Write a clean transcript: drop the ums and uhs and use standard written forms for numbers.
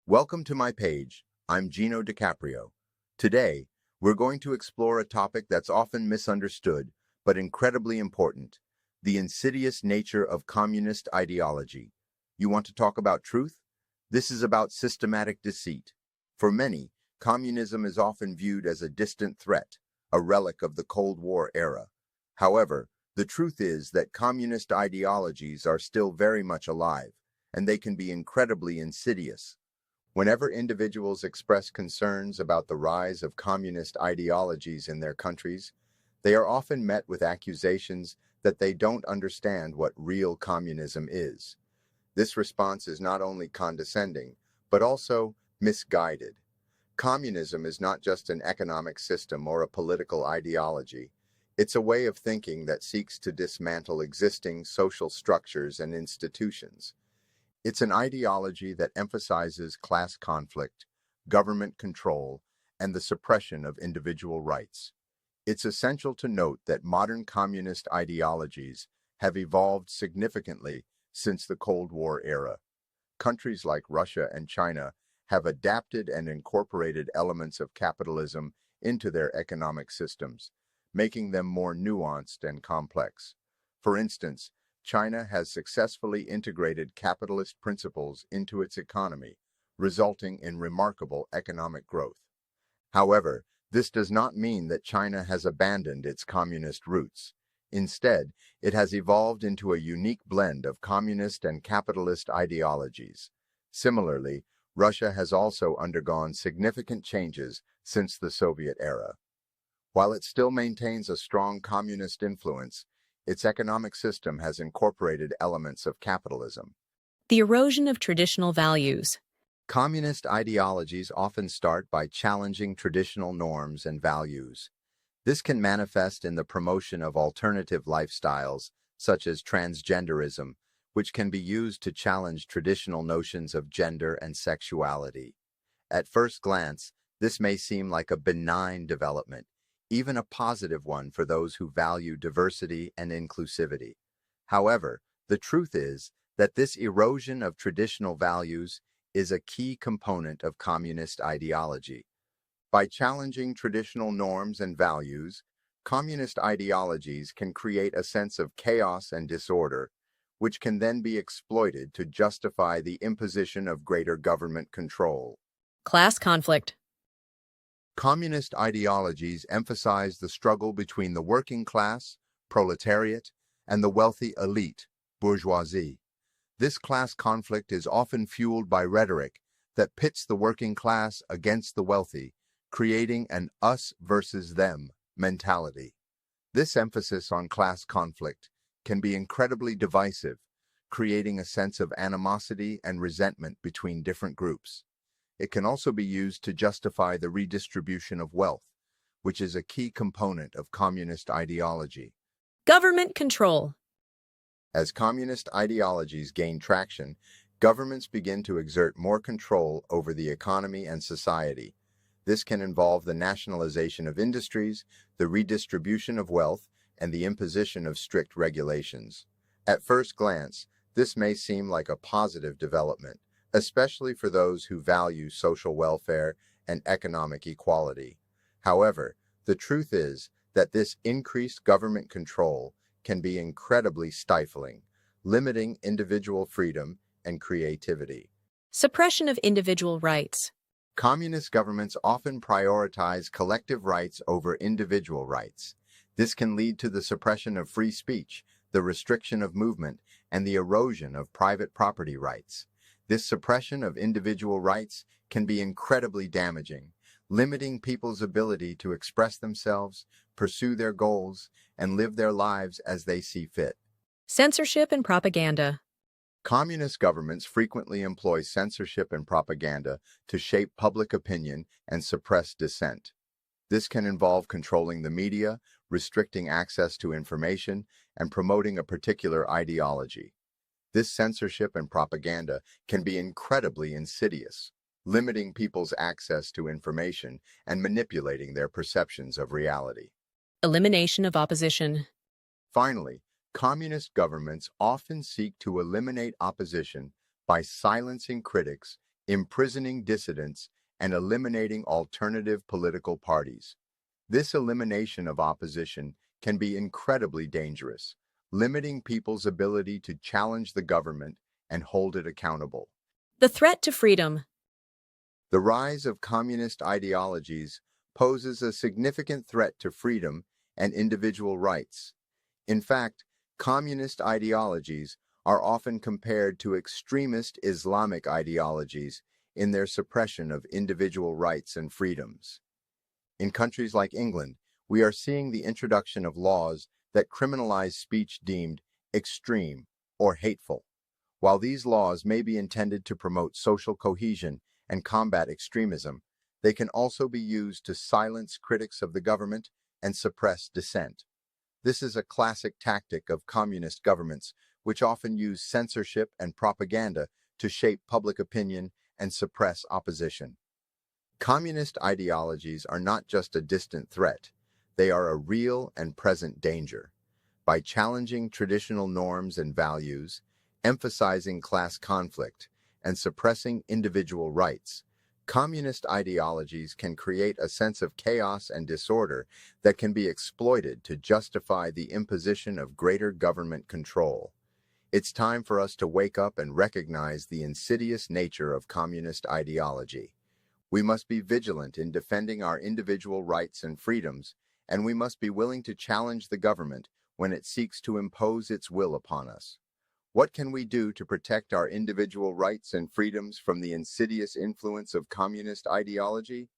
Welcome to my page. I'm Gino DiCaprio. Today, we're going to explore a topic that's often misunderstood, but incredibly important: the insidious nature of communist ideology. You want to talk about truth? This is about systematic deceit. For many, communism is often viewed as a distant threat, a relic of the Cold War era. However, the truth is that communist ideologies are still very much alive, and they can be incredibly insidious. Whenever individuals express concerns about the rise of communist ideologies in their countries, they are often met with accusations that they don't understand what real communism is. This response is not only condescending, but also misguided. Communism is not just an economic system or a political ideology. It's a way of thinking that seeks to dismantle existing social structures and institutions. It's an ideology that emphasizes class conflict, government control, and the suppression of individual rights. It's essential to note that modern communist ideologies have evolved significantly since the Cold War era. Countries like Russia and China have adapted and incorporated elements of capitalism into their economic systems, making them more nuanced and complex. For instance, China has successfully integrated capitalist principles into its economy, resulting in remarkable economic growth. However, this does not mean that China has abandoned its communist roots. Instead, it has evolved into a unique blend of communist and capitalist ideologies. Similarly, Russia has also undergone significant changes since the Soviet era. While it still maintains a strong communist influence, its economic system has incorporated elements of capitalism. The erosion of traditional values. Communist ideologies often start by challenging traditional norms and values. This can manifest in the promotion of alternative lifestyles, such as transgenderism, which can be used to challenge traditional notions of gender and sexuality. At first glance, this may seem like a benign development, even a positive one for those who value diversity and inclusivity. However, the truth is that this erosion of traditional values is a key component of communist ideology. By challenging traditional norms and values, communist ideologies can create a sense of chaos and disorder, which can then be exploited to justify the imposition of greater government control. Class conflict. Communist ideologies emphasize the struggle between the working class, proletariat, and the wealthy elite, bourgeoisie. This class conflict is often fueled by rhetoric that pits the working class against the wealthy, creating an us versus them mentality. This emphasis on class conflict can be incredibly divisive, creating a sense of animosity and resentment between different groups. It can also be used to justify the redistribution of wealth, which is a key component of communist ideology. Government control. As communist ideologies gain traction, governments begin to exert more control over the economy and society. This can involve the nationalization of industries, the redistribution of wealth, and the imposition of strict regulations. At first glance, this may seem like a positive development, especially for those who value social welfare and economic equality. However, the truth is that this increased government control can be incredibly stifling, limiting individual freedom and creativity. Suppression of individual rights. Communist governments often prioritize collective rights over individual rights. This can lead to the suppression of free speech, the restriction of movement, and the erosion of private property rights. This suppression of individual rights can be incredibly damaging, limiting people's ability to express themselves, pursue their goals, and live their lives as they see fit. Censorship and propaganda. Communist governments frequently employ censorship and propaganda to shape public opinion and suppress dissent. This can involve controlling the media, restricting access to information, and promoting a particular ideology. This censorship and propaganda can be incredibly insidious, limiting people's access to information and manipulating their perceptions of reality. Elimination of opposition. Finally, communist governments often seek to eliminate opposition by silencing critics, imprisoning dissidents, and eliminating alternative political parties. This elimination of opposition can be incredibly dangerous, limiting people's ability to challenge the government and hold it accountable. The threat to freedom. The rise of communist ideologies poses a significant threat to freedom and individual rights. In fact, communist ideologies are often compared to extremist Islamic ideologies in their suppression of individual rights and freedoms. In countries like England, we are seeing the introduction of laws that criminalize speech deemed extreme or hateful. While these laws may be intended to promote social cohesion and combat extremism, they can also be used to silence critics of the government and suppress dissent. This is a classic tactic of communist governments, which often use censorship and propaganda to shape public opinion and suppress opposition. Communist ideologies are not just a distant threat, they are a real and present danger. By challenging traditional norms and values, emphasizing class conflict, and suppressing individual rights, communist ideologies can create a sense of chaos and disorder that can be exploited to justify the imposition of greater government control. It's time for us to wake up and recognize the insidious nature of communist ideology. We must be vigilant in defending our individual rights and freedoms, and we must be willing to challenge the government when it seeks to impose its will upon us. What can we do to protect our individual rights and freedoms from the insidious influence of communist ideology?